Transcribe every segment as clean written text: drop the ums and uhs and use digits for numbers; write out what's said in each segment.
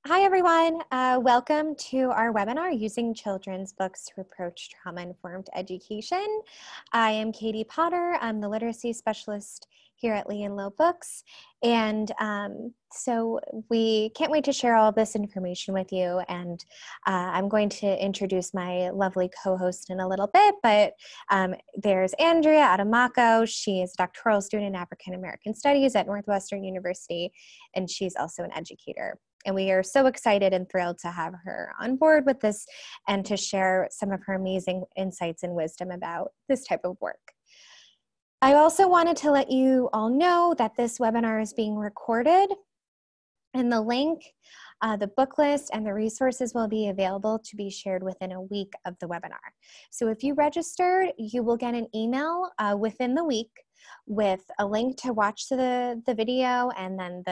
Hi, everyone. Welcome to our webinar, Using Children's Books to Approach Trauma-Informed Education. I am Katie Potter. I'm the literacy specialist here at Lee & Low Books. And so we can't wait to share all of this information with you. And I'm going to introduce my lovely co-host in a little bit, but there's Andrea Adomako. She is a doctoral student in African American Studies at Northwestern University, and she's also an educator. And we are so excited and thrilled to have her on board with this and to share some of her amazing insights and wisdom about this type of work. I also wanted to let you all know that this webinar is being recorded, and the link, the book list, and the resources will be available to be shared within a week of the webinar. So if you registered, you will get an email within the week with a link to watch the video and then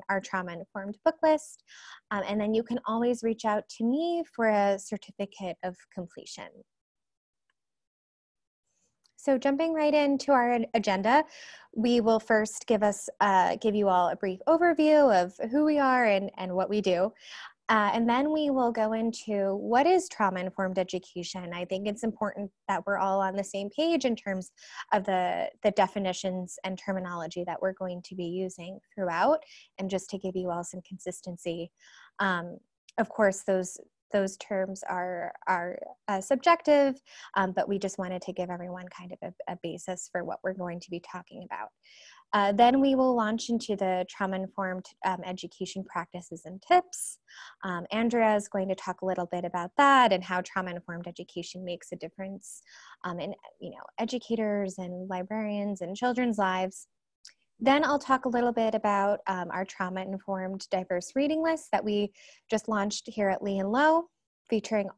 our trauma-informed book list. And then you can always reach out to me for a certificate of completion. So jumping right into our agenda, we will first give you all a brief overview of who we are and what we do. And then we will go into what is trauma-informed education. I think it's important that we're all on the same page in terms of the definitions and terminology that we're going to be using throughout, and just to give you all some consistency. Of course, those terms are subjective, but we just wanted to give everyone kind of a basis for what we're going to be talking about. Then we will launch into the trauma-informed education practices and tips. Andrea is going to talk a little bit about that and how trauma-informed education makes a difference in educators and librarians and children's lives. Then I'll talk a little bit about our trauma-informed diverse reading list that we just launched here at Lee & Low, featuring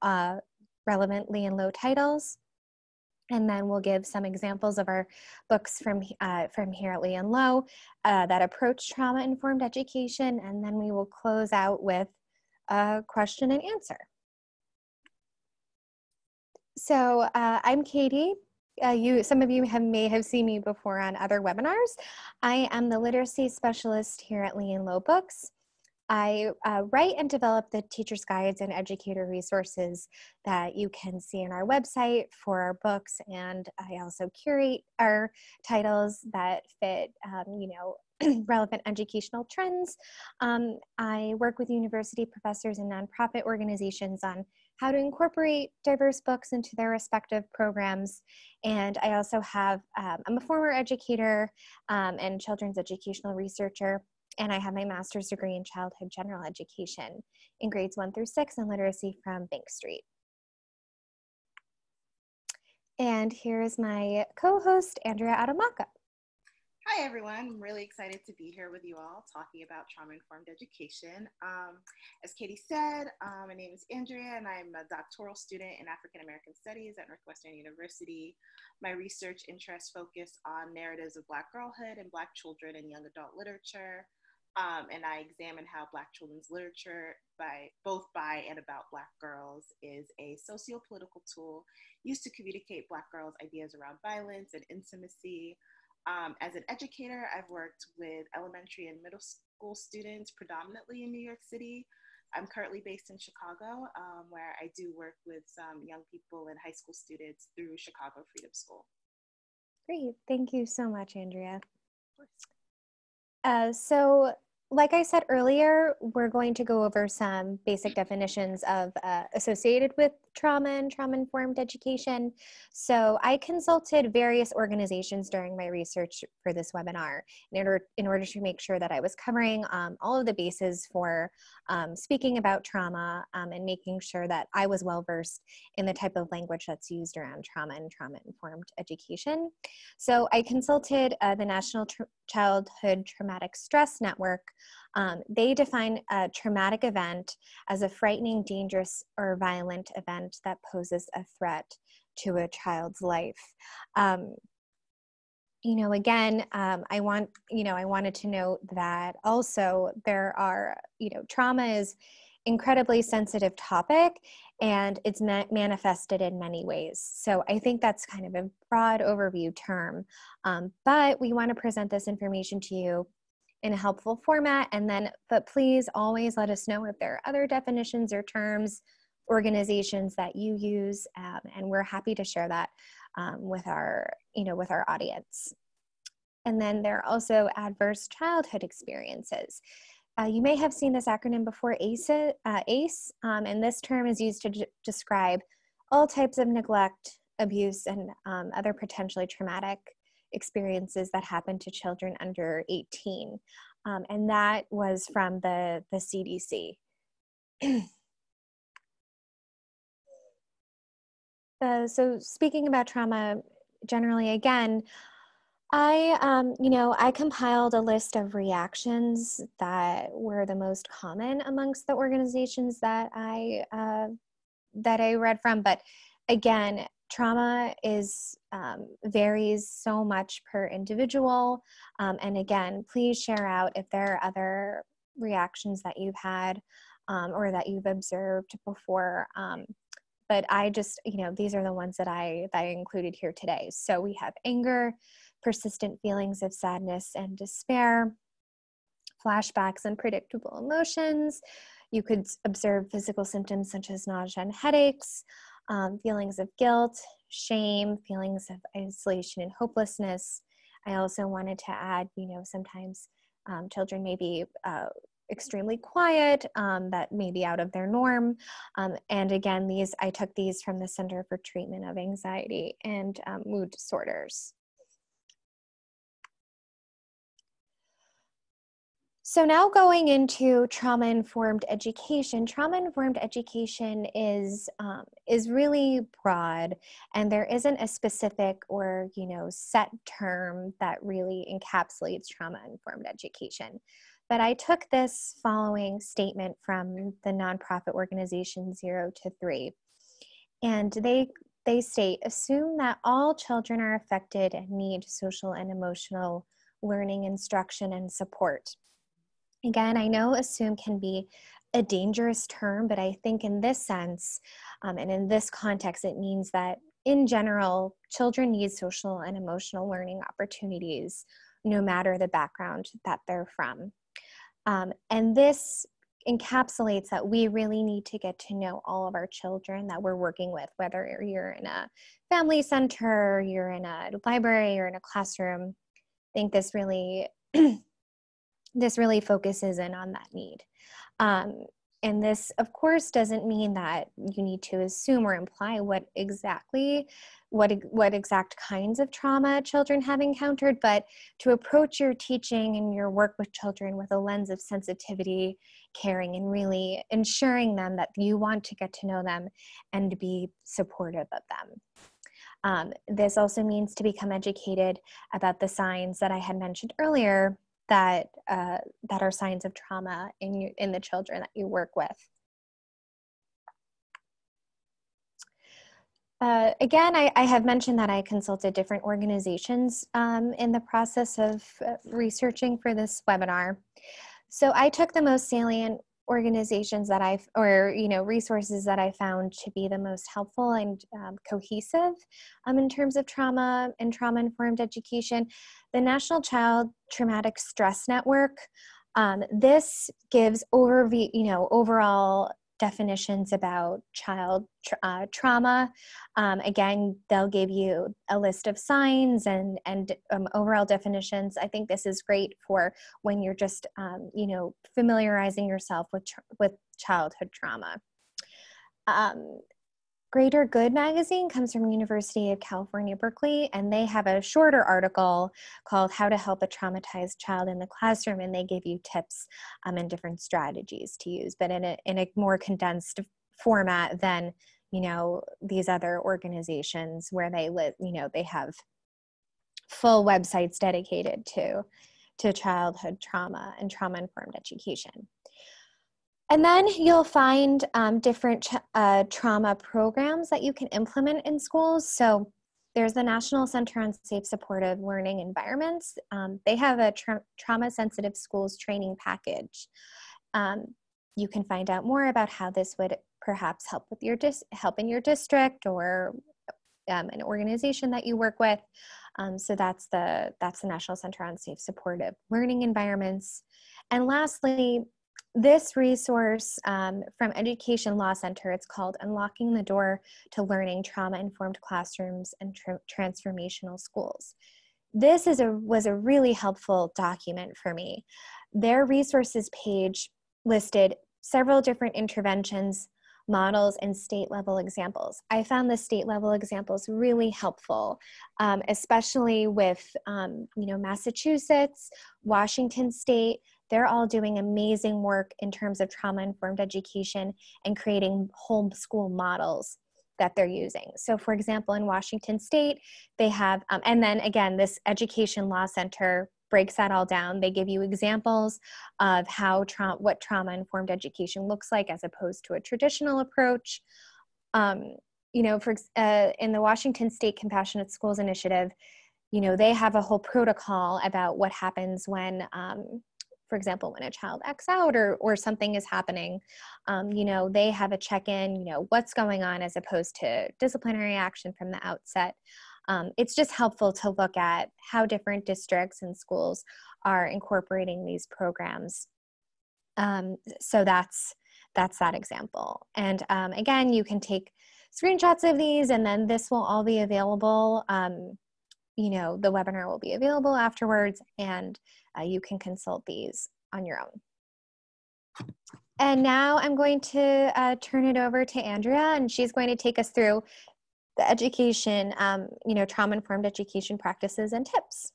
relevant Lee & Low titles. And then we'll give some examples of our books from here at Lee & Low that approach trauma-informed education. And then we will close out with a question and answer. So I'm Katie. Some of you may have seen me before on other webinars. I am the literacy specialist here at Lee & Low Books. I write and develop the teacher's guides and educator resources that you can see on our website for our books, and I also curate our titles that fit, relevant educational trends. I work with university professors and nonprofit organizations on how to incorporate diverse books into their respective programs. And I also have, I'm a former educator and children's educational researcher, and I have my master's degree in childhood general education in grades 1 through 6 in literacy from Bank Street. And here is my co-host, Andrea Adomako. Hi, everyone. I'm really excited to be here with you all talking about trauma-informed education. As Katie said, my name is Andrea, and I'm a doctoral student in African American Studies at Northwestern University. My research interests focus on narratives of Black girlhood and Black children in young adult literature. And I examine how Black children's literature, both by and about Black girls, is a socio-political tool used to communicate Black girls' ideas around violence and intimacy. As an educator, I've worked with elementary and middle school students, predominantly in New York City. I'm currently based in Chicago, where I do work with some young people and high school students through Chicago Freedom School. Great. Thank you so much, Andrea. So like I said earlier, we're going to go over some basic definitions of associated with trauma and trauma-informed education. So I consulted various organizations during my research for this webinar in order to make sure that I was covering all of the bases for speaking about trauma and making sure that I was well-versed in the type of language that's used around trauma and trauma-informed education. So I consulted the National Childhood Traumatic Stress Network. They define a traumatic event as a frightening, dangerous, or violent event that poses a threat to a child's life. Again, I wanted to note that also there are, trauma is incredibly sensitive topic, and it's manifested in many ways. So I think that's kind of a broad overview term, but we want to present this information to you in a helpful format. And then, but please always let us know if there are other definitions or terms, organizations that you use, and we're happy to share that with our audience. And then there are also adverse childhood experiences. You may have seen this acronym before, ACE, and this term is used to describe all types of neglect, abuse, and other potentially traumatic experiences that happen to children under 18. And that was from the CDC. So speaking about trauma generally, again, I compiled a list of reactions that were the most common amongst the organizations that I read from. But again, trauma varies so much per individual. And again, please share out if there are other reactions that you've had or that you've observed before. But I just, these are the ones that I included here today. So we have anger, persistent feelings of sadness and despair, flashbacks and predictable emotions. You could observe physical symptoms such as nausea and headaches, feelings of guilt, shame, feelings of isolation and hopelessness. I also wanted to add, sometimes children may be extremely quiet, that may be out of their norm. And again, I took these from the Center for Treatment of Anxiety and Mood Disorders. So now going into trauma-informed education. Trauma-informed education is really broad, and there isn't a specific or set term that really encapsulates trauma-informed education. But I took this following statement from the nonprofit organization 0 to 3, and they state, assume that all children are affected and need social and emotional learning, instruction, and support. Again, I know assume can be a dangerous term, but I think in this sense and in this context, it means that in general, children need social and emotional learning opportunities, no matter the background that they're from. And this encapsulates that we really need to get to know all of our children that we're working with, whether you're in a family center, you're in a library, or in a classroom. I think this really focuses in on that need. And this, of course, doesn't mean that you need to assume or imply what exact kinds of trauma children have encountered, but to approach your teaching and your work with children with a lens of sensitivity, caring, and really ensuring them that you want to get to know them and be supportive of them. This also means to become educated about the signs that I had mentioned earlier that are signs of trauma in the children that you work with. Again, I have mentioned that I consulted different organizations in the process of researching for this webinar. So I took the most salient organizations that resources that I found to be the most helpful and cohesive in terms of trauma and trauma-informed education. The National Child Traumatic Stress Network, this gives overall definitions about child trauma. Again, they'll give you a list of signs and overall definitions. I think this is great for when you're just, familiarizing yourself with childhood trauma. Greater Good magazine comes from University of California, Berkeley, and they have a shorter article called How to Help a Traumatized Child in the Classroom, and they give you tips and different strategies to use, but in a more condensed format than, these other organizations where they have full websites dedicated to childhood trauma and trauma-informed education. And then you'll find different trauma programs that you can implement in schools. So there's the National Center on Safe Supportive Learning Environments. They have a trauma-sensitive schools training package. You can find out more about how this would perhaps help with help in your district or an organization that you work with. So that's the National Center on Safe Supportive Learning Environments. And lastly, this resource from Education Law Center, it's called Unlocking the Door to Learning Trauma-Informed Classrooms and Transformational Schools. This was a really helpful document for me. Their resources page listed several different interventions, models, and state-level examples. I found the state-level examples really helpful, especially with Massachusetts, Washington State. They're all doing amazing work in terms of trauma-informed education and creating homeschool models that they're using. So for example, in Washington State, they have, and then again, this Education Law Center breaks that all down. They give you examples of what trauma-informed education looks like as opposed to a traditional approach. In the Washington State Compassionate Schools Initiative, they have a whole protocol about what happens when, for example, when a child acts out or something is happening. They have a check-in, what's going on as opposed to disciplinary action from the outset. It's just helpful to look at how different districts and schools are incorporating these programs. So that's that example. And again, you can take screenshots of these, and then this will all be available. The webinar will be available afterwards, and you can consult these on your own. And now I'm going to turn it over to Andrea, and she's going to take us through the education, trauma-informed education practices and tips.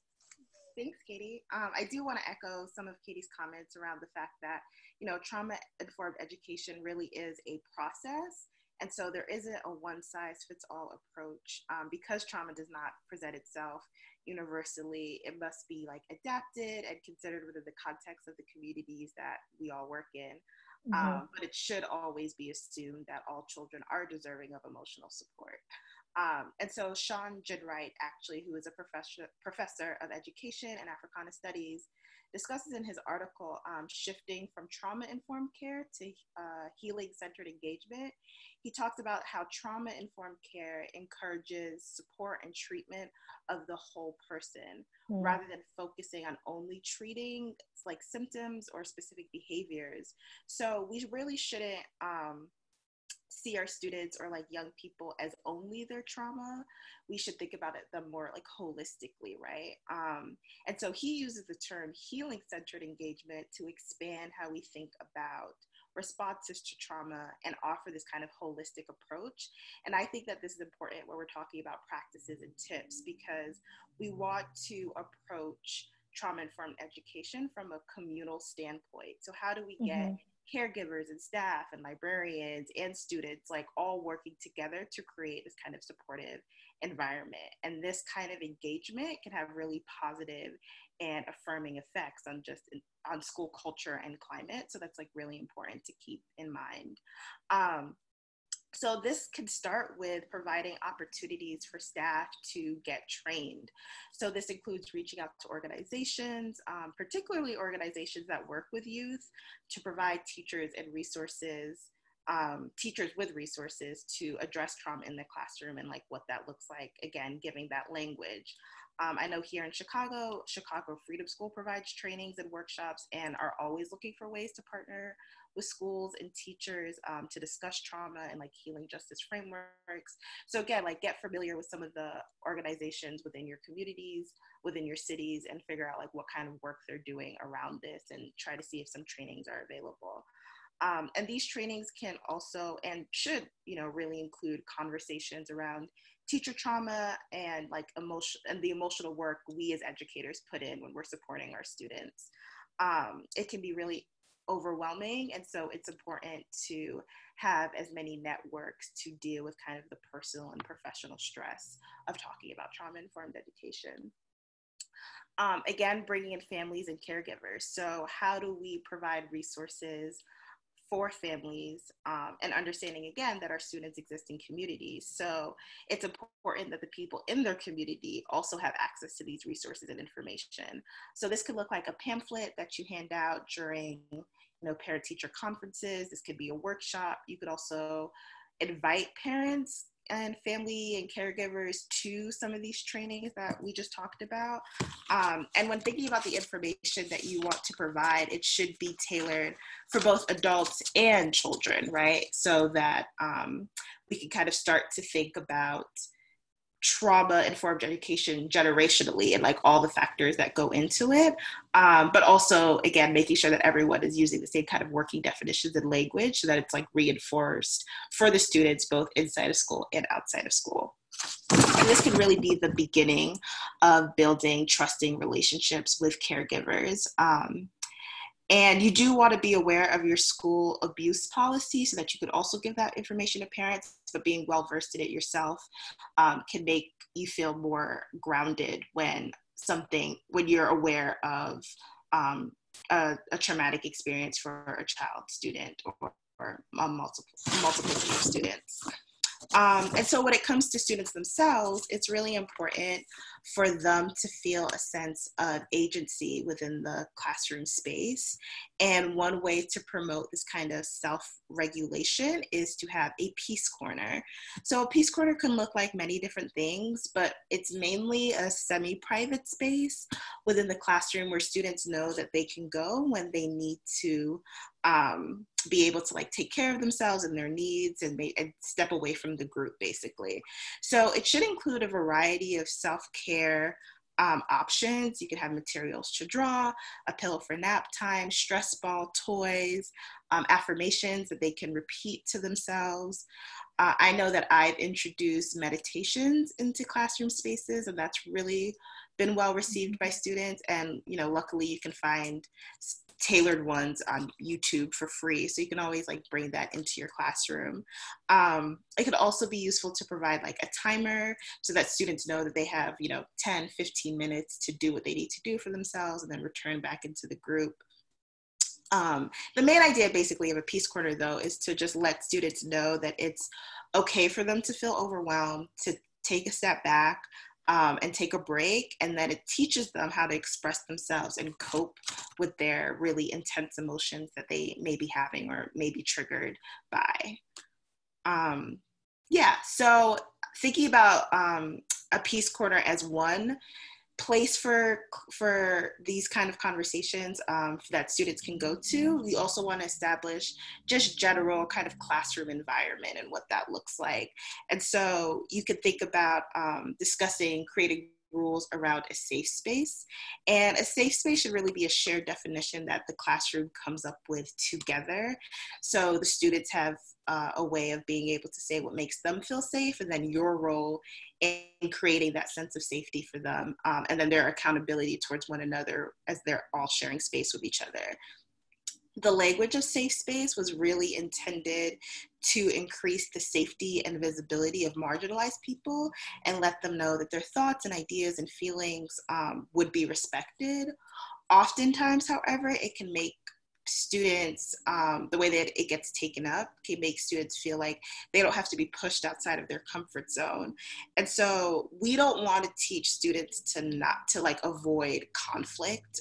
Thanks, Katie. I do want to echo some of Katie's comments around the fact that, trauma-informed education really is a process. And so there isn't a one-size-fits-all approach. Because trauma does not present itself universally, it must be adapted and considered within the context of the communities that we all work in. But it should always be assumed that all children are deserving of emotional support. And so Sean Jidwright, actually, who is a professor of education and Africana studies, discusses in his article, Shifting from Trauma-Informed Care to Healing-Centered Engagement. He talks about how trauma-informed care encourages support and treatment of the whole person, rather than focusing on only treating symptoms or specific behaviors. So we really shouldn't see our students or young people as only their trauma. We should think about them more holistically, right? And so he uses the term healing-centered engagement to expand how we think about responses to trauma and offer this kind of holistic approach. And I think that this is important when we're talking about practices and tips, because we want to approach trauma-informed education from a communal standpoint. So how do we get caregivers and staff and librarians and students all working together to create this kind of supportive environment? And this kind of engagement can have really positive and affirming effects on school culture and climate. So that's really important to keep in mind. So this can start with providing opportunities for staff to get trained. So this includes reaching out to organizations, particularly organizations that work with youth, to provide teachers and resources, teachers with resources to address trauma in the classroom and what that looks like, again, giving that language. I know here in Chicago Freedom School provides trainings and workshops and are always looking for ways to partner with schools and teachers to discuss trauma and healing justice frameworks. So again, get familiar with some of the organizations within your communities, within your cities, and figure out what kind of work they're doing around this and try to see if some trainings are available. And these trainings can also and should, really include conversations around teacher trauma and the emotional work we as educators put in when we're supporting our students. It can be really overwhelming, and so it's important to have as many networks to deal with kind of the personal and professional stress of talking about trauma-informed education. Again, bringing in families and caregivers. So how do we provide resources for families and understanding, again, that our students exist in communities. So it's important that the people in their community also have access to these resources and information. So this could look like a pamphlet that you hand out during parent-teacher conferences. This could be a workshop. You could also invite parents and family and caregivers to some of these trainings that we just talked about. And when thinking about the information that you want to provide, it should be tailored for both adults and children, right? So that we can kind of start to think about trauma-informed education generationally and like all the factors that go into it. But also, again, making sure that everyone is using the same kind of working definitions and language so that it's like reinforced for the students both inside of school and outside of school. And this can really be the beginning of building trusting relationships with caregivers. And you do want to be aware of your school abuse policy so that you could also give that information to parents, but being well versed in it yourself can make you feel more grounded when you're aware of a traumatic experience for a child, student, or multiple students. And so when it comes to students themselves, it's really important for them to feel a sense of agency within the classroom space. And one way to promote this kind of self-regulation is to have a peace corner. So a peace corner can look like many different things, but it's mainly a semi-private space within the classroom where students know that they can go when they need to be able to like take care of themselves and their needs and step away from the group, basically. So it should include a variety of self-care options. You could have materials to draw, a pillow for nap time, stress ball, toys, affirmations that they can repeat to themselves. I know that I've introduced meditations into classroom spaces, and that's really been well received by students. And, you know, luckily you can find tailored ones on YouTube for free. So you can always like bring that into your classroom. It could also be useful to provide like a timer so that students know that they have, 10, 15 minutes to do what they need to do for themselves and then return back into the group. The main idea basically of a peace corner though is to just let students know that it's okay for them to feel overwhelmed, to take a step back, and take a break, and that it teaches them how to express themselves and cope with their really intense emotions that they may be having or may be triggered by. So thinking about a peace corner as one place for these kind of conversations that students can go to, we also want to establish just general kind of classroom environment and what that looks like. And so you could think about discussing creating rules around a safe space. And a safe space should really be a shared definition that the classroom comes up with together. So the students have a way of being able to say what makes them feel safe, and then your role in creating that sense of safety for them, and then their accountability towards one another as they're all sharing space with each other. The language of safe space was really intended to increase the safety and visibility of marginalized people and let them know that their thoughts and ideas and feelings would be respected. Oftentimes, however, it can make students, the way that it gets taken up can make students feel like they don't have to be pushed outside of their comfort zone. And so we don't want to teach students to like avoid conflict.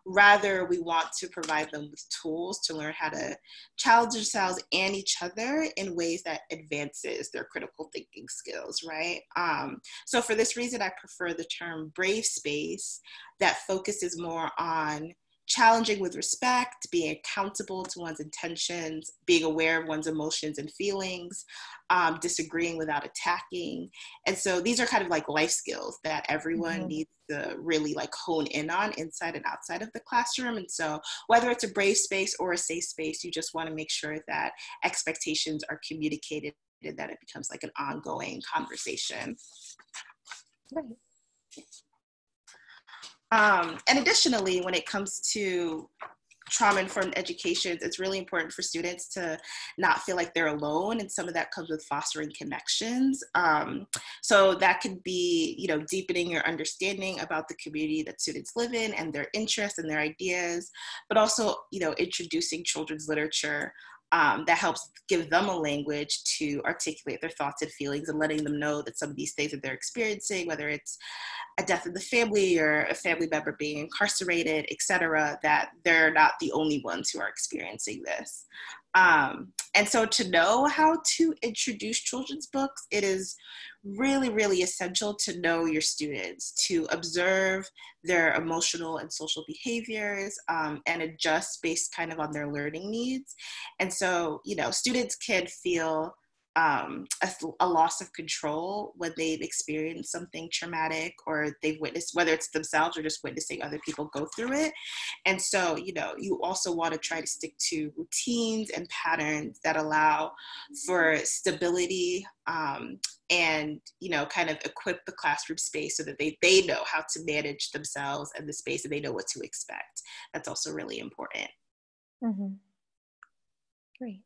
Rather, we want to provide them with tools to learn how to challenge themselves and each other in ways that advances their critical thinking skills, right? So for this reason, I prefer the term brave space that focuses more on challenging with respect, being accountable to one's intentions, being aware of one's emotions and feelings, disagreeing without attacking. And so these are kind of like life skills that everyone needs to really like hone in on inside and outside of the classroom. And so whether it's a brave space or a safe space, you just want to make sure that expectations are communicated and that it becomes like an ongoing conversation. Right. And additionally, when it comes to trauma-informed education, it's really important for students to not feel like they're alone, and some of that comes with fostering connections. So that could be, deepening your understanding about the community that students live in and their interests and their ideas, but also, introducing children's literature that helps give them a language to articulate their thoughts and feelings, and letting them know that some of these things that they're experiencing, whether it's a death in the family or a family member being incarcerated, et cetera, that they're not the only ones who are experiencing this. And so to know how to introduce children's books, it is really, really essential to know your students, to observe their emotional and social behaviors, and adjust based kind of on their learning needs. And so, you know, students can feel a loss of control when they've experienced something traumatic or they've witnessed, whether it's themselves or just witnessing other people go through it. And so, you know, you also want to try to stick to routines and patterns that allow for stability, and, you know, kind of equip the classroom space so that they know how to manage themselves and the space and they know what to expect. That's also really important. Mm-hmm. Great.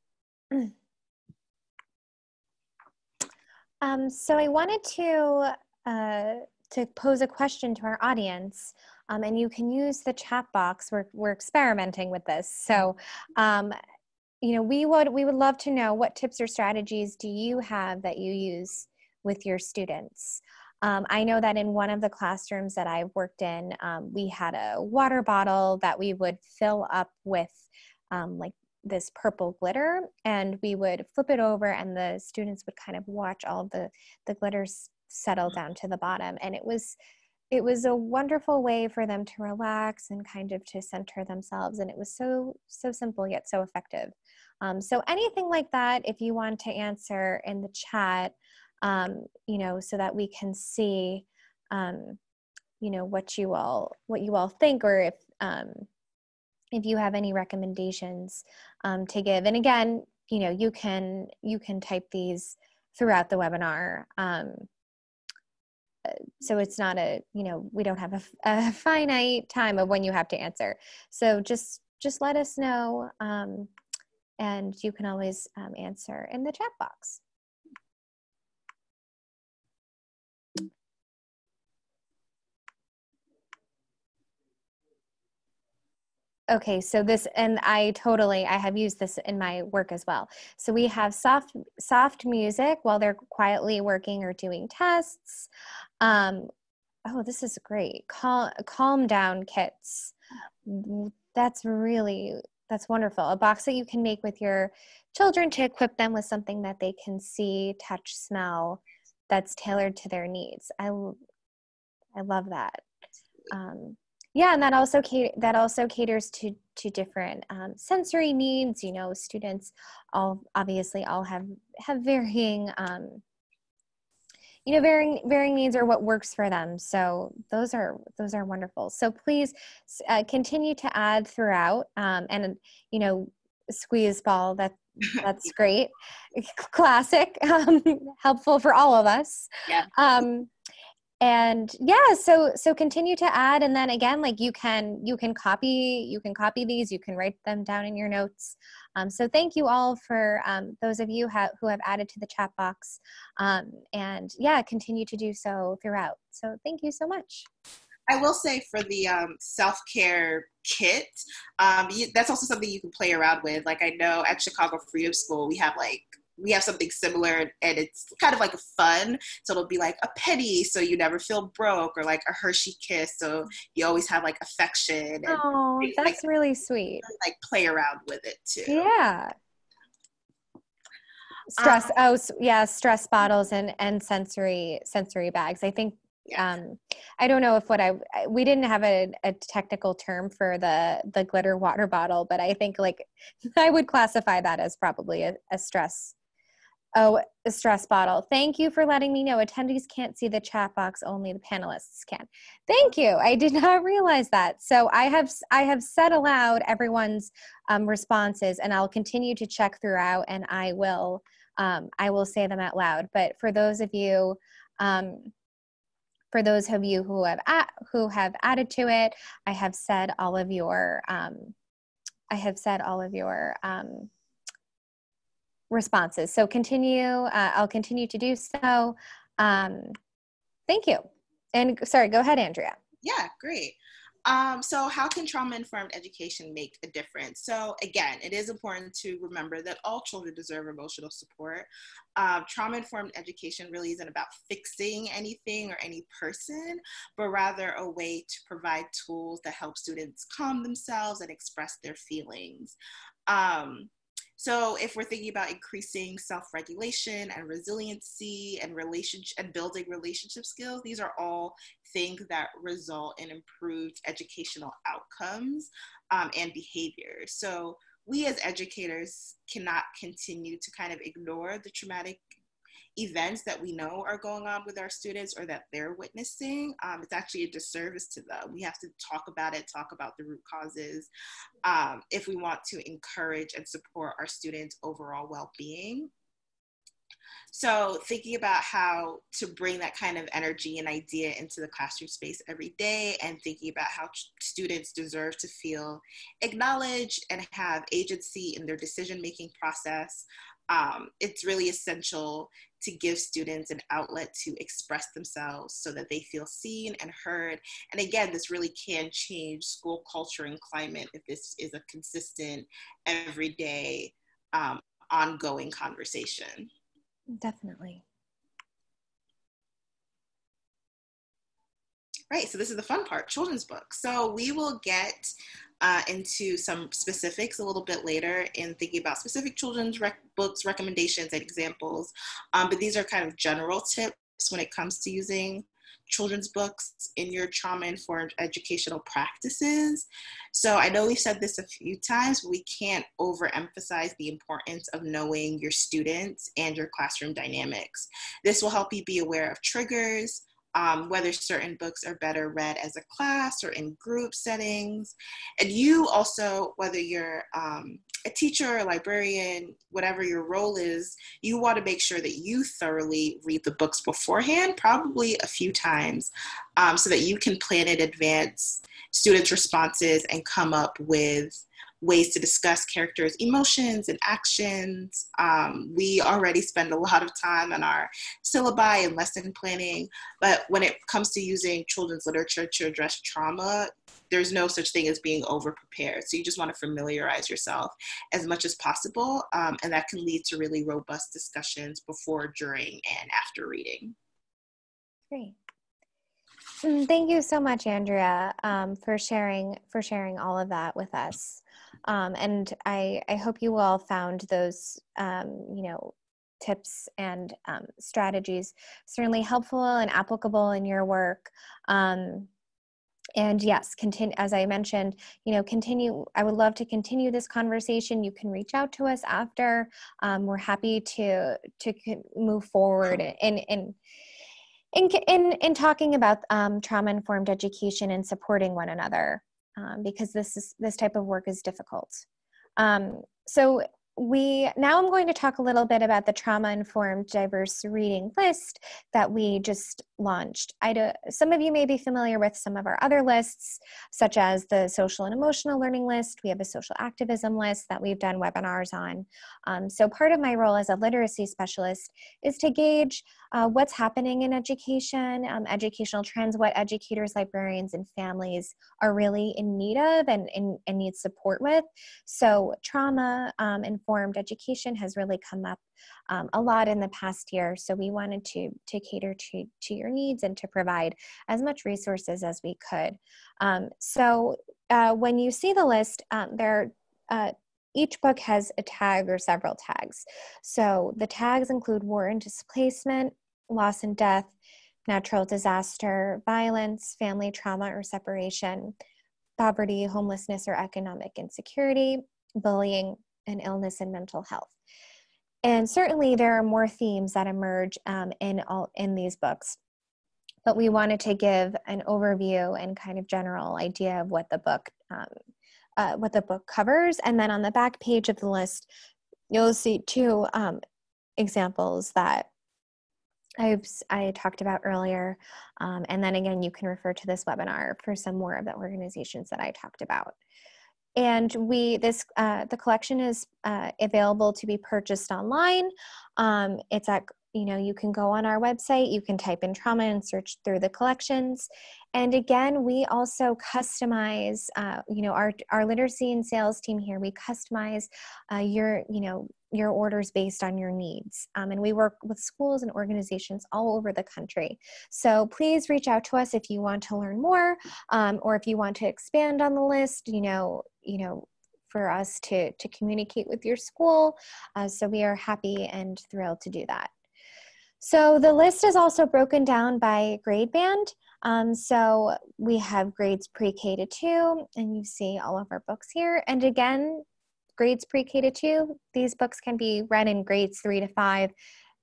So I wanted to pose a question to our audience, and you can use the chat box. We're experimenting with this, so you know, we would love to know, what tips or strategies do you have that you use with your students? I know that in one of the classrooms that I've worked in, we had a water bottle that we would fill up with like this purple glitter, and we would flip it over and the students would kind of watch all of the glitters settle down to the bottom. And it was a wonderful way for them to relax and kind of to center themselves. And it was so simple yet so effective. So anything like that, if you want to answer in the chat, you know, so that we can see, you know, what you all think, or if you have any recommendations to give. And again, you know, you can type these throughout the webinar. So it's not you know, we don't have a finite time of when you have to answer. So just let us know, and you can always answer in the chat box. Okay, so this, and I have used this in my work as well. So we have soft music while they're quietly working or doing tests. Oh, this is great. Calm down kits. That's wonderful. A box that you can make with your children to equip them with something that they can see, touch, smell, that's tailored to their needs. I love that. Yeah, and that also caters to different sensory needs. You know, students obviously all have varying you know, varying needs, or what works for them. So those are wonderful. So please continue to add throughout, and you know, squeeze ball. That's great, classic, helpful for all of us. Yeah. And yeah, so continue to add, and then again, like you can copy these, you can write them down in your notes. So thank you all for those of you who have added to the chat box, and yeah, continue to do so throughout. So thank you so much. I will say for the SelfCare Kit, that's also something you can play around with. Like, I know at Chicago Freedom School, we have something similar, and it's kind of like a fun. So it'll be like a penny, so you never feel broke, or like a Hershey kiss, so you always have like affection. And oh, that's like, really sweet. Like play around with it too. Yeah. Stress. Oh, yeah. Stress bottles and sensory bags. I think. Yeah. I don't know if we didn't have a technical term for the glitter water bottle, but I think like I would classify that as probably a stress. Oh, a stress bottle. Thank you for letting me know. Attendees can't see the chat box, only the panelists can. Thank you. I did not realize that. So I have said aloud everyone's responses, and I'll continue to check throughout, and I will say them out loud. But for those of you who have added to it, I have said all of your responses. So I'll continue to do so. Thank you. And sorry, go ahead, Andrea. Yeah, great. So how can trauma-informed education make a difference? So again, it is important to remember that all children deserve emotional support. Trauma-informed education really isn't about fixing anything or any person, but rather a way to provide tools that help students calm themselves and express their feelings. So if we're thinking about increasing self-regulation and resiliency and building relationship skills, these are all things that result in improved educational outcomes and behavior. So we as educators cannot continue to kind of ignore the traumatic events that we know are going on with our students or that they're witnessing. It's actually a disservice to them. We have to talk about it, talk about the root causes, if we want to encourage and support our students' overall well-being. So thinking about how to bring that kind of energy and idea into the classroom space every day, and thinking about how students deserve to feel acknowledged and have agency in their decision-making process. It's really essential to give students an outlet to express themselves so that they feel seen and heard. And again, this really can change school culture and climate if this is a consistent, everyday, ongoing conversation. Definitely. Right, so this is the fun part, children's books. So we will get into some specifics a little bit later in thinking about specific children's books, recommendations, and examples. But these are kind of general tips when it comes to using children's books in your trauma-informed educational practices. So I know we've said this a few times, but we can't overemphasize the importance of knowing your students and your classroom dynamics. This will help you be aware of triggers, whether certain books are better read as a class or in group settings. And you also, whether you're a teacher, a librarian, whatever your role is, you want to make sure that you thoroughly read the books beforehand, probably a few times, so that you can plan in advance students' responses and come up with ways to discuss characters' emotions and actions. We already spend a lot of time on our syllabi and lesson planning, but when it comes to using children's literature to address trauma, there's no such thing as being over-prepared. So you just want to familiarize yourself as much as possible, and that can lead to really robust discussions before, during, and after reading. Great. Thank you so much, Andrea, for sharing all of that with us. And I hope you all found those, tips and strategies certainly helpful and applicable in your work. And yes, as I mentioned, I would love to continue this conversation. You can reach out to us after. We're happy to move forward in talking about trauma-informed education and supporting one another, because this type of work is difficult. So now I'm going to talk a little bit about the trauma-informed diverse reading list that we just launched. Some of you may be familiar with some of our other lists, such as the social and emotional learning list. We have a social activism list that we've done webinars on. So part of my role as a literacy specialist is to gauge what's happening in education, educational trends, what educators, librarians, and families are really in need of and need support with. So trauma-informed education has really come up a lot in the past year. So we wanted to cater to your needs and to provide as much resources as we could. So when you see the list, each book has a tag or several tags. So the tags include war and displacement, loss and death, natural disaster, violence, family trauma or separation, poverty, homelessness or economic insecurity, bullying, and illness and mental health. And certainly there are more themes that emerge in these books, but we wanted to give an overview and kind of general idea of what the book covers. And then on the back page of the list, you'll see two examples that I talked about earlier. And then again, you can refer to this webinar for some more of the organizations that I talked about. And the collection is available to be purchased online. It's at, you can go on our website, you can type in trauma and search through the collections. And again, we also customize, our literacy and sales team here, we customize your orders based on your needs. And we work with schools and organizations all over the country. So please reach out to us if you want to learn more, or if you want to expand on the list, for us to communicate with your school. So we are happy and thrilled to do that. So the list is also broken down by grade band. So we have grades pre-K to 2, and you see all of our books here. And again, grades pre-K to 2, these books can be read in grades 3 to 5,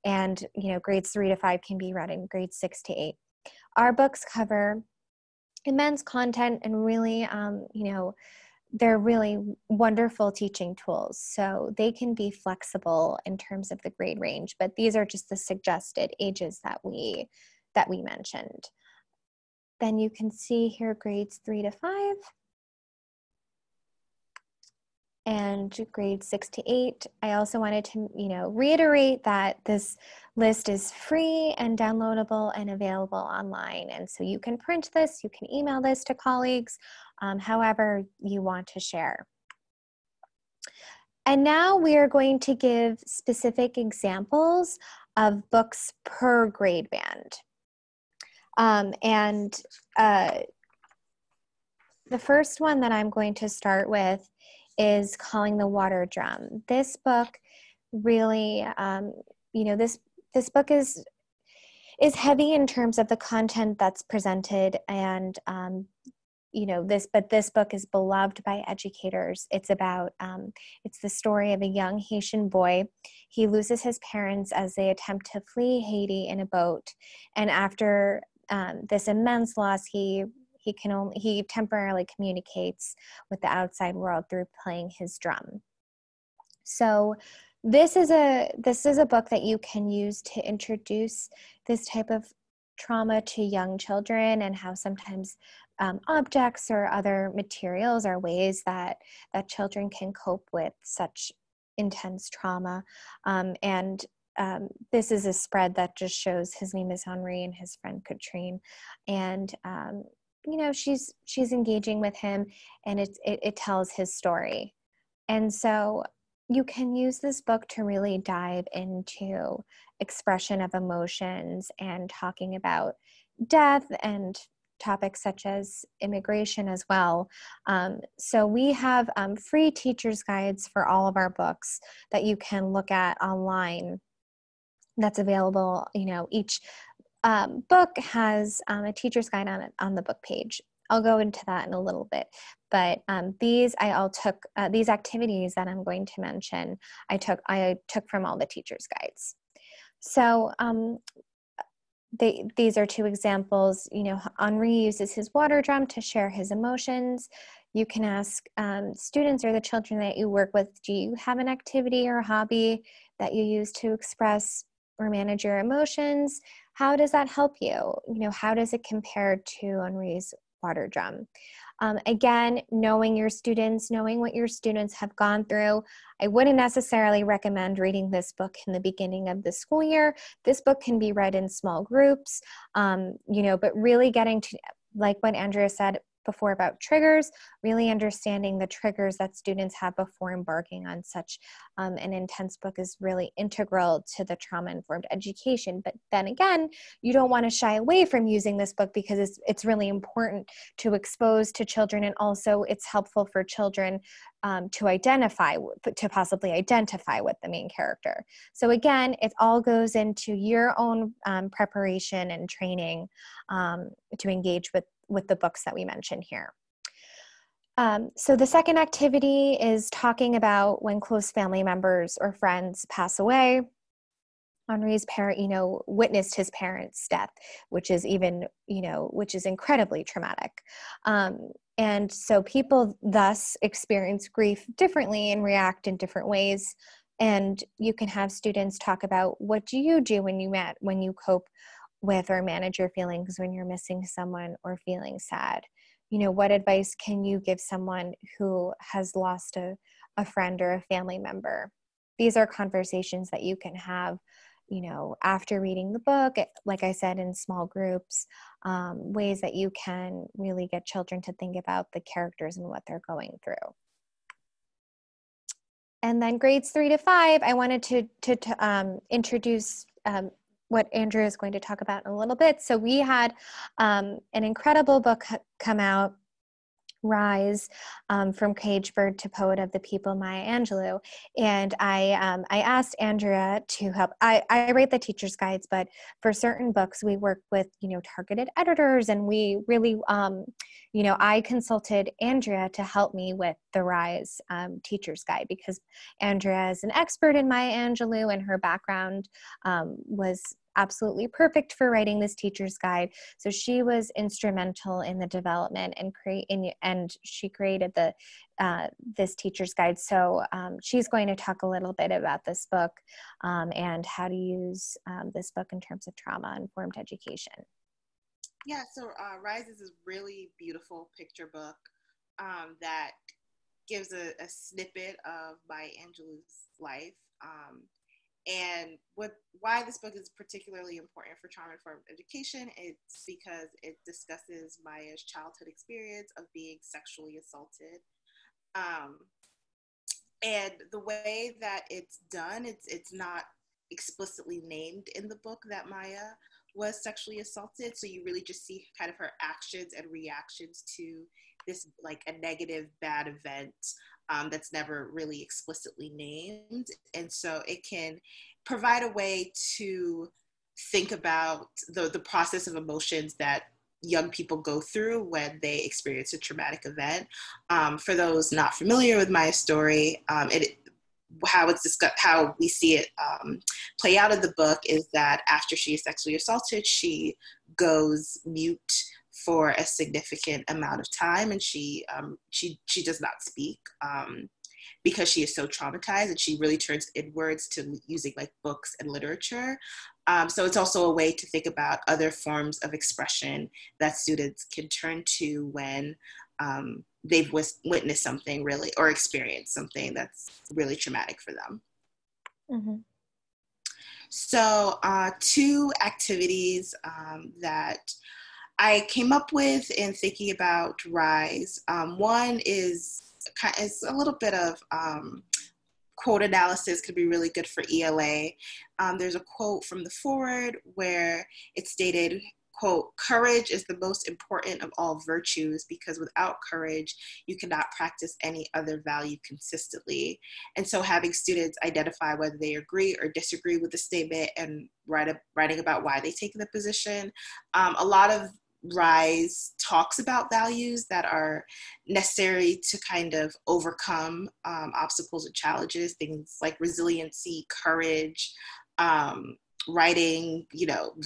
and grades 3 to 5 can be read in grades 6 to 8. Our books cover immense content and really, they're really wonderful teaching tools. So they can be flexible in terms of the grade range, but these are just the suggested ages that we mentioned. Then you can see here grades 3 to 5 and grades 6 to 8. I also wanted to, reiterate that this list is free and downloadable and available online. And so you can print this, you can email this to colleagues, however you want to share. And now we are going to give specific examples of books per grade band. The first one that I'm going to start with is Calling the Water Drum. This book really, this book is heavy in terms of the content that's presented, and this book is beloved by educators. It's about, it's the story of a young Haitian boy. He loses his parents as they attempt to flee Haiti in a boat, and after this immense loss, he temporarily communicates with the outside world through playing his drum. So this is a book that you can use to introduce this type of trauma to young children, and how sometimes objects or other materials are ways that children can cope with such intense trauma. This is a spread that just shows his name is Henri and his friend Katrine, and she's engaging with him, and it tells his story. And so you can use this book to really dive into expression of emotions and talking about death and topics such as immigration as well. So we have free teacher's guides for all of our books that you can look at online. That's available. Each book has a teacher's guide on the book page. I'll go into that in a little bit, but these activities that I'm going to mention, I took from all the teacher's guides. So these are two examples. Henri uses his water drum to share his emotions. You can ask students or the children that you work with, do you have an activity or a hobby that you use to express or manage your emotions? How does that help you? How does it compare to Henri's water drum? Again, knowing what your students have gone through, I wouldn't necessarily recommend reading this book in the beginning of the school year. This book can be read in small groups, but really getting to, like what Andrea said before about triggers, really understanding the triggers that students have before embarking on such an intense book is really integral to the trauma-informed education. But then again, you don't want to shy away from using this book because it's really important to expose to children, and also it's helpful for children to possibly identify with the main character. So again, it all goes into your own preparation and training to engage with the books that we mention here. So the second activity is talking about when close family members or friends pass away. Henri's parent, witnessed his parents' death, which is incredibly traumatic. And so people thus experience grief differently and react in different ways. And you can have students talk about, what do you do when you cope with or manage your feelings when you're missing someone or feeling sad? What advice can you give someone who has lost a friend or a family member? These are conversations that you can have, after reading the book, like I said, in small groups, ways that you can really get children to think about the characters and what they're going through. And then grades 3 to 5, I wanted to introduce what Andrea is going to talk about in a little bit. So we had an incredible book come out Rise, from Caged Bird to Poet of the People, Maya Angelou. And I asked Andrea to help. I write the teacher's guides, but for certain books, we work with, targeted editors, and we really, I consulted Andrea to help me with the Rise teacher's guide, because Andrea is an expert in Maya Angelou, and her background was absolutely perfect for writing this teacher's guide. So she was instrumental in the development and she created this teacher's guide. So she's going to talk a little bit about this book and how to use this book in terms of trauma-informed education. Yeah, so Rise is a really beautiful picture book that gives a snippet of Maya Angelou's life. And why this book is particularly important for trauma-informed education, it's because it discusses Maya's childhood experience of being sexually assaulted. And the way that it's done, it's not explicitly named in the book that Maya was sexually assaulted. So you really just see kind of her actions and reactions to this, like a negative, bad event that's never really explicitly named. And so it can provide a way to think about the process of emotions that young people go through when they experience a traumatic event. For those not familiar with Maya's story, how it's discussed, how we see it play out in the book is that after she is sexually assaulted, she goes mute for a significant amount of time, and she does not speak because she is so traumatized, and she really turns inwards to using like books and literature. So it's also a way to think about other forms of expression that students can turn to when they've witnessed something really, or experienced something that's really traumatic for them. Mm-hmm. So 2 activities that I came up with in thinking about Rise. One is a little bit of quote analysis, could be really good for ELA. There's a quote from the foreword where it stated, quote, "Courage is the most important of all virtues because without courage, you cannot practice any other value consistently." And so having students identify whether they agree or disagree with the statement and writing about why they take the position. A lot of Rise talks about values that are necessary to kind of overcome obstacles and challenges, things like resiliency, courage, writing,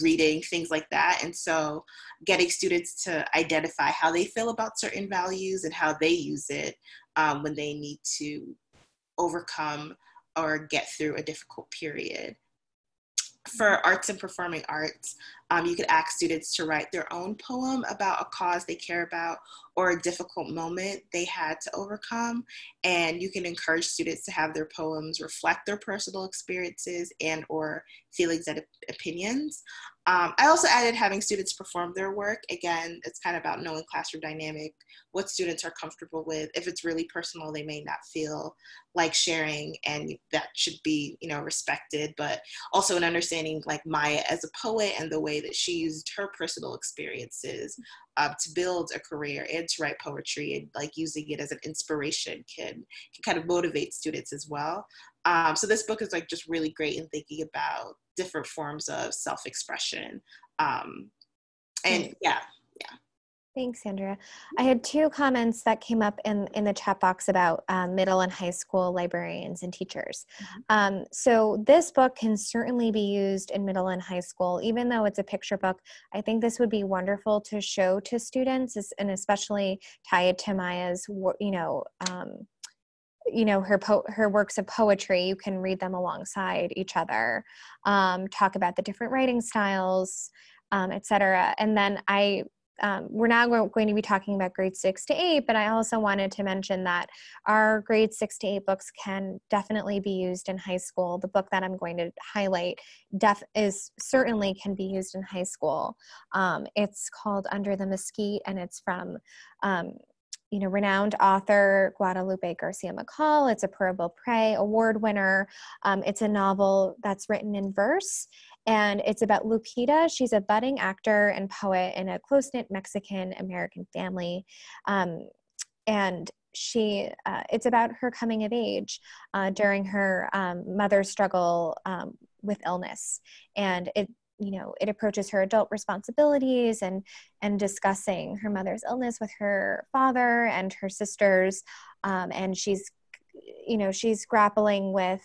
reading, things like that. And so getting students to identify how they feel about certain values and how they use it when they need to overcome or get through a difficult period. For arts and performing arts, you could ask students to write their own poem about a cause they care about or a difficult moment they had to overcome. And you can encourage students to have their poems reflect their personal experiences and or feelings and opinions. I also added having students perform their work. Again, it's kind of about knowing classroom dynamic, what students are comfortable with. If it's really personal, they may not feel like sharing, and that should be, respected, but also an understanding like Maya as a poet and the way that she used her personal experiences to build a career and to write poetry, and like using it as an inspiration can kind of motivate students as well. So this book is like just really great in thinking about different forms of self-expression. And yeah. Thanks, Andrea. I had 2 comments that came up in the chat box about middle and high school librarians and teachers. So this book can certainly be used in middle and high school, even though it's a picture book. I think this would be wonderful to show to students, and especially tie it to Maya's, her works of poetry. You can read them alongside each other, talk about the different writing styles, etc. And then we're now going to be talking about grades 6 to 8, but I also wanted to mention that our grades 6 to 8 books can definitely be used in high school. The book that I'm going to highlight certainly can be used in high school. It's called Under the Mesquite, and it's from renowned author Guadalupe Garcia McCall. It's a Purple Prey Award winner. It's a novel that's written in verse, and it's about Lupita. She's a budding actor and poet in a close-knit Mexican-American family. and it's about her coming of age during her mother's struggle with illness, and it approaches her adult responsibilities and discussing her mother's illness with her father and her sisters, and she's grappling with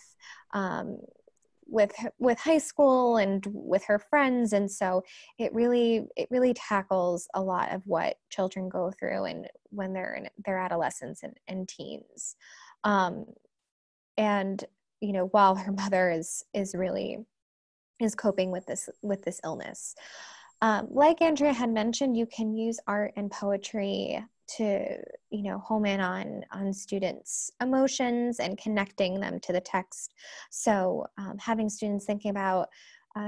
high school and with her friends, and so it really tackles a lot of what children go through and when they're in their adolescence and teens, and while her mother is coping with this illness. Like Andrea had mentioned, you can use art and poetry to home in on students' emotions and connecting them to the text. So having students thinking about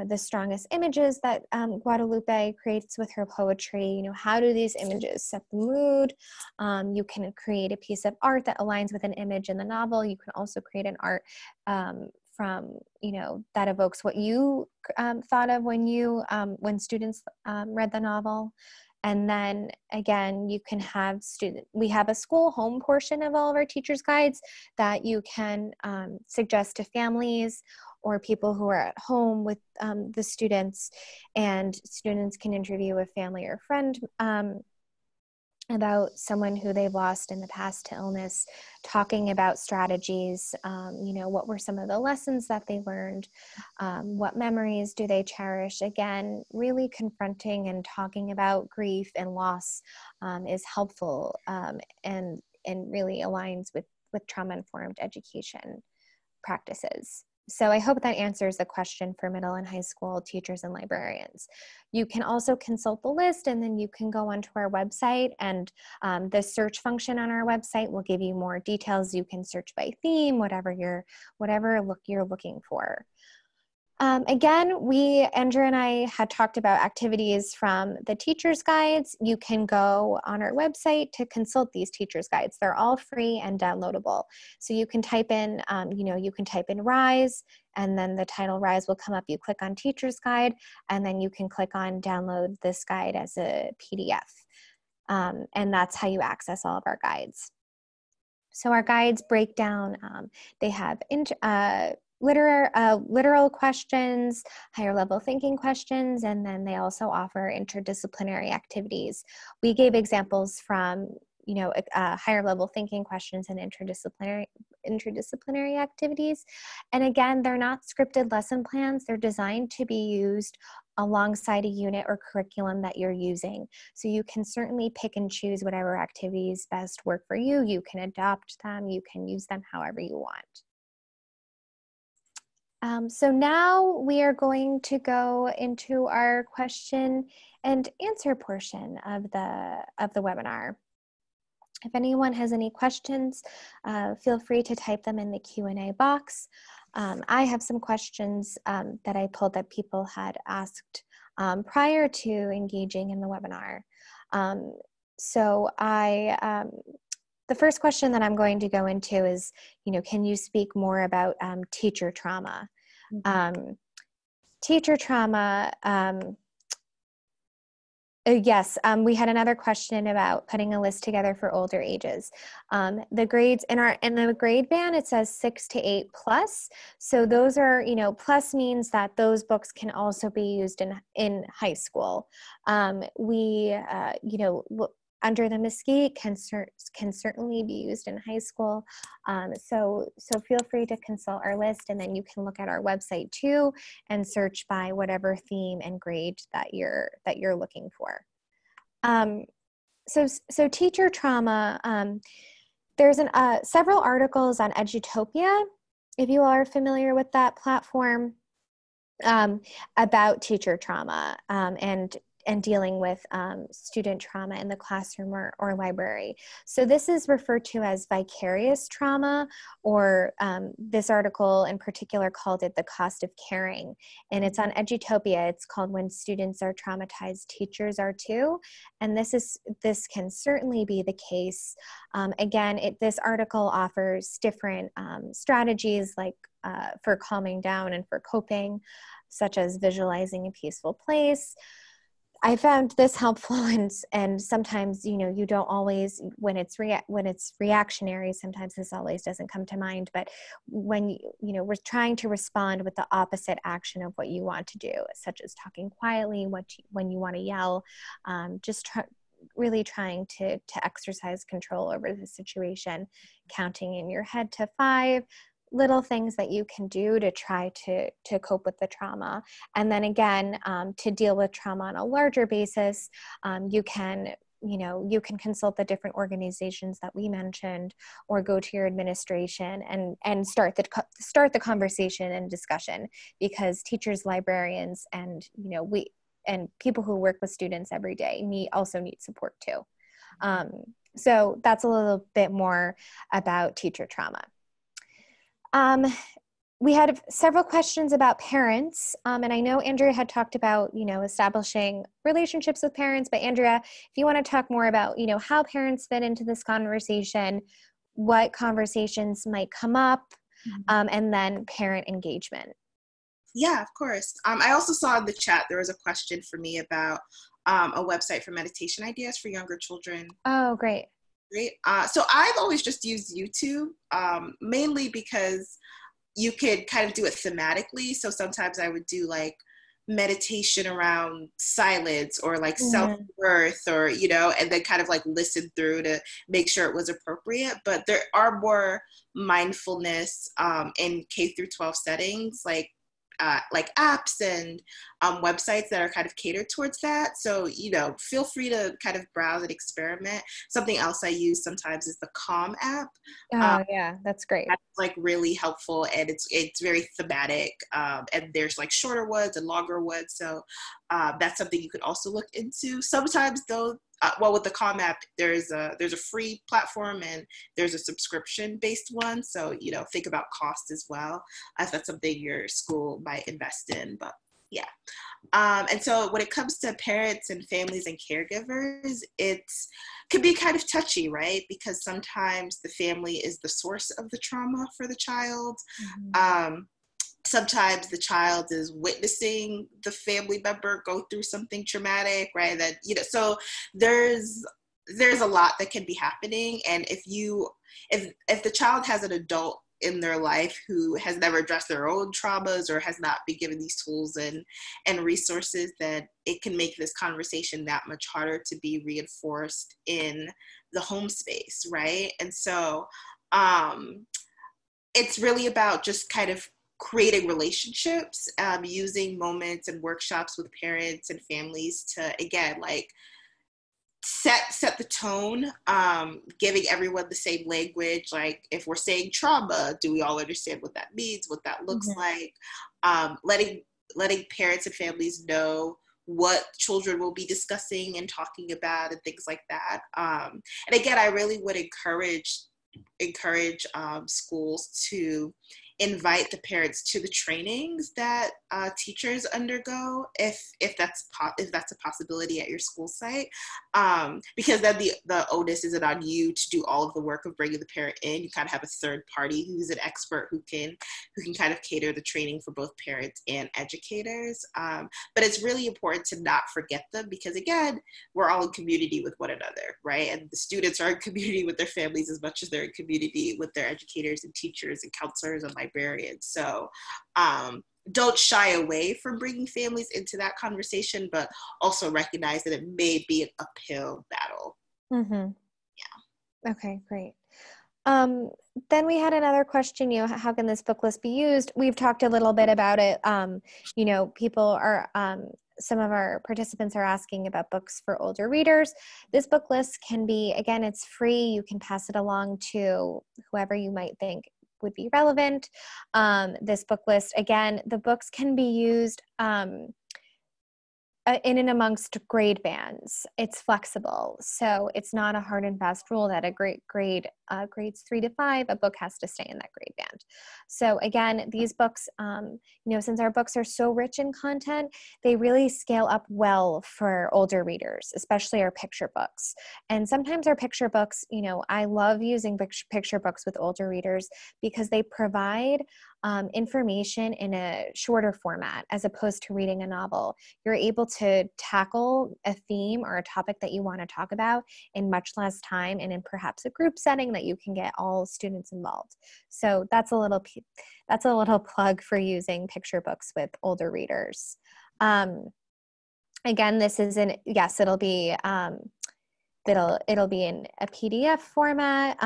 the strongest images that Guadalupe creates with her poetry, how do these images set the mood? You can create a piece of art that aligns with an image in the novel. You can also create an art from that evokes what you thought of when students read the novel. And then again, you can have we have a school home portion of all of our teachers' guides that you can suggest to families or people who are at home with the students, and students can interview a family or friend about someone who they've lost in the past to illness, talking about strategies, what were some of the lessons that they learned, what memories do they cherish. Again, really confronting and talking about grief and loss is helpful and really aligns with trauma-informed education practices. So I hope that answers the question for middle and high school teachers and librarians. You can also consult the list, and then you can go onto our website, and the search function on our website will give you more details. You can search by theme, whatever you're looking for. Again, Andrea and I had talked about activities from the teacher's guides. You can go on our website to consult these teacher's guides. They're all free and downloadable. So you can type in, RISE, and then the title RISE will come up. You click on teacher's guide, and then you can click on download this guide as a PDF. And that's how you access all of our guides. So our guides break down, they have literal questions, higher level thinking questions, and then they also offer interdisciplinary activities. We gave examples from higher level thinking questions and interdisciplinary activities. And again, they're not scripted lesson plans. They're designed to be used alongside a unit or curriculum that you're using. So you can certainly pick and choose whatever activities best work for you. You can adopt them. You can use them however you want. So now we are going to go into our question and answer portion of the webinar. If anyone has any questions, feel free to type them in the Q&A box. I have some questions that I pulled that people had asked prior to engaging in the webinar. The first question that I'm going to go into is, can you speak more about teacher trauma? Mm-hmm. Teacher trauma, yes, we had another question about putting a list together for older ages. The grades in the grade band, it says 6 to 8 plus. So those are, plus means that those books can also be used in high school. Under the Mesquite can certainly be used in high school. So feel free to consult our list, and then you can look at our website too and search by whatever theme and grade that you're looking for. So teacher trauma, there's several articles on Edutopia, if you are familiar with that platform, about teacher trauma and dealing with student trauma in the classroom or library. So this is referred to as vicarious trauma, or this article in particular called it the cost of caring. And it's on Edutopia. It's called When Students Are Traumatized, Teachers Are Too. And this can certainly be the case. Again, this article offers different strategies like for calming down and for coping, such as visualizing a peaceful place, I found this helpful, and sometimes, you don't always, when it's reactionary, sometimes this always doesn't come to mind, but when we're trying to respond with the opposite action of what you want to do, such as talking quietly, when you want to yell, really trying to exercise control over the situation, counting in your head to 5, little things that you can do to try to cope with the trauma. And then again, to deal with trauma on a larger basis, you can consult the different organizations that we mentioned, or go to your administration and start the conversation and discussion, because teachers, librarians, and and people who work with students every day also need support too. So that's a little bit more about teacher trauma. We had several questions about parents, and I know Andrea had talked about, establishing relationships with parents, but Andrea, if you want to talk more about, how parents fit into this conversation, what conversations might come up, and then parent engagement. Yeah, of course. I also saw in the chat there was a question for me about a website for meditation ideas for younger children. Oh, great. Great. So I've always just used YouTube, mainly because you could kind of do it thematically. So sometimes I would do like meditation around silence, or like self-worth, or, and then kind of like listen through to make sure it was appropriate. But there are more mindfulness in K through 12 settings, like apps and websites that are kind of catered towards that. So, feel free to kind of browse and experiment. Something else I use sometimes is the Calm app. Oh, yeah, that's great. That's like really helpful, and it's very thematic. And there's like shorter ones and longer ones. So that's something you could also look into. Sometimes though, with the Calm app, there's a free platform and there's a subscription-based one. So, think about cost as well, if that's something your school might invest in. But yeah. And so when it comes to parents and families and caregivers, could be kind of touchy, right? Because sometimes the family is the source of the trauma for the child. Sometimes the child is witnessing the family member go through something traumatic, right? That, so there's a lot that can be happening. And if the child has an adult in their life who has never addressed their own traumas, or has not been given these tools and resources, then it can make this conversation that much harder to be reinforced in the home space, right? And so it's really about just kind of creating relationships, using moments and workshops with parents and families to, again, like set the tone, giving everyone the same language. Like if we're saying trauma, do we all understand what that means, what that looks like? Letting parents and families know what children will be discussing and talking about and things like that. And again, I really would encourage schools to invite the parents to the trainings that teachers undergo, if that's a possibility at your school site, because then the onus isn't on you to do all of the work of bringing the parent in. You kind of have a third party who's an expert who can kind of cater the training for both parents and educators. But it's really important to not forget them, because again, we're all in community with one another, right? And the students are in community with their families as much as they're in community with their educators and teachers and counselors and librarians. So don't shy away from bringing families into that conversation, but also recognize that it may be an uphill battle. Yeah. Okay, great. Then we had another question, how can this book list be used? We've talked a little bit about it. People are, some of our participants are asking about books for older readers. This book list can be, again, it's free. You can pass it along to whoever you might think would be relevant. This book list, again, the books can be used in and amongst grade bands. It's flexible. So it's not a hard and fast rule that a grades 3 to 5, a book has to stay in that grade band. So again, these books, since our books are so rich in content, they really scale up well for older readers, especially our picture books. And sometimes our picture books, I love using picture books with older readers because they provide information in a shorter format as opposed to reading a novel. You're able to tackle a theme or a topic that you want to talk about in much less time and in perhaps a group setting that you can get all students involved. So that's a little plug for using picture books with older readers. Again, this is it'll be in a PDF format.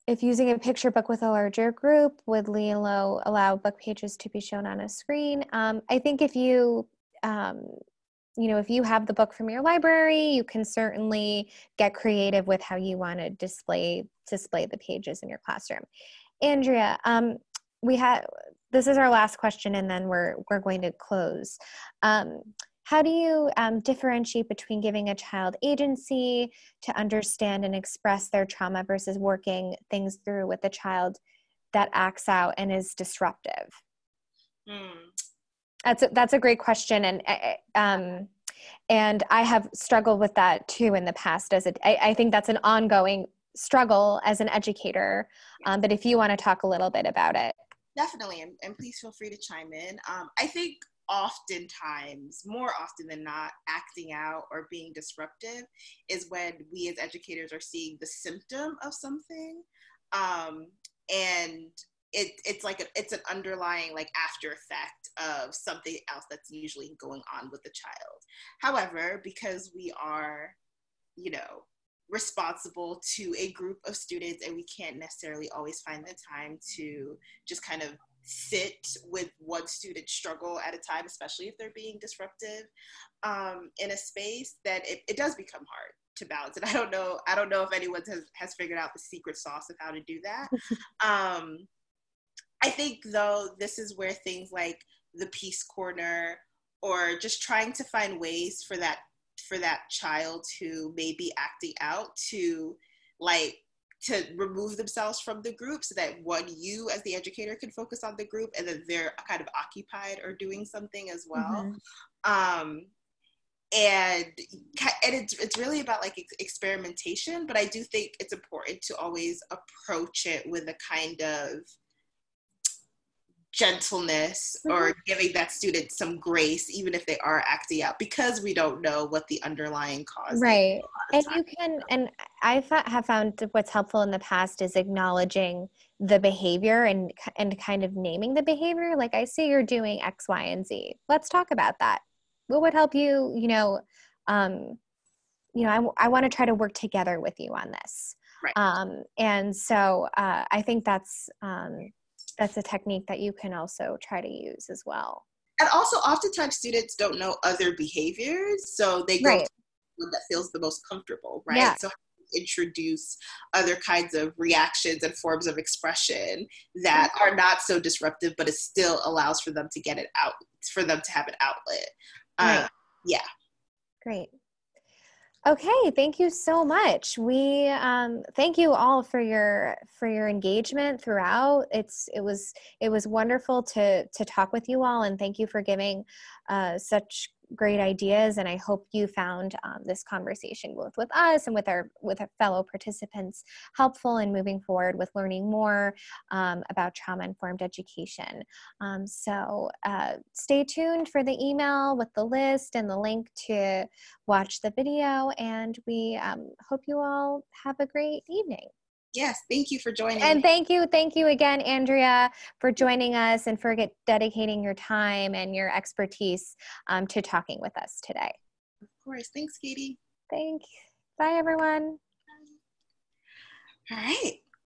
If using a picture book with a larger group, would Lilo allow book pages to be shown on a screen? I think if you if you have the book from your library, you can certainly get creative with how you want to display the pages in your classroom. Andrea, this is our last question, and then we're going to close. How do you differentiate between giving a child agency to understand and express their trauma versus working things through with a child that acts out and is disruptive? That's a great question, and I have struggled with that too in the past. I think that's an ongoing struggle as an educator. But if you want to talk a little bit about it. Definitely, and please feel free to chime in. I think oftentimes, more often than not, acting out or being disruptive is when we as educators are seeing the symptom of something, and it's an underlying after effect of something else that's usually going on with the child. However, because we are, responsible to a group of students, and we can't necessarily always find the time to just kind of sit with one student struggle at a time, especially if they're being disruptive in a space, that it does become hard to balance. And I don't know if anyone has figured out the secret sauce of how to do that. I think, though, this is where things like the Peace Corner, or just trying to find ways for that child who may be acting out to remove themselves from the group, so that you as the educator can focus on the group, and then they're kind of occupied or doing something as well. Mm-hmm. And it's really about experimentation, but I do think it's important to always approach it with a kind of gentleness, or giving that student some grace, even if they are acting out, because we don't know what the underlying cause right. is. And I have found what's helpful in the past is acknowledging the behavior and kind of naming the behavior. Like, I see you're doing X, Y, and Z. Let's talk about that. What would help you, I want to try to work together with you on this. Right. And so I think that's a technique that you can also try to use as well. And also, oftentimes students don't know other behaviors, so they go to one that feels the most comfortable, right? Yeah. So introduce other kinds of reactions and forms of expression that are not so disruptive, but it still allows for them to get it out, for them to have an outlet. Right. Yeah. Great. Okay, thank you so much. We thank you all for your engagement throughout. It was wonderful to talk with you all, and thank you for giving such great ideas. And I hope you found this conversation both with us and with our fellow participants helpful in moving forward with learning more about trauma-informed education. So stay tuned for the email with the list and the link to watch the video, and we hope you all have a great evening. Yes, thank you for joining. And thank you again, Andrea, for joining us and for dedicating your time and your expertise to talking with us today. Of course. Thanks, Katie. Thanks. Bye, everyone. All right.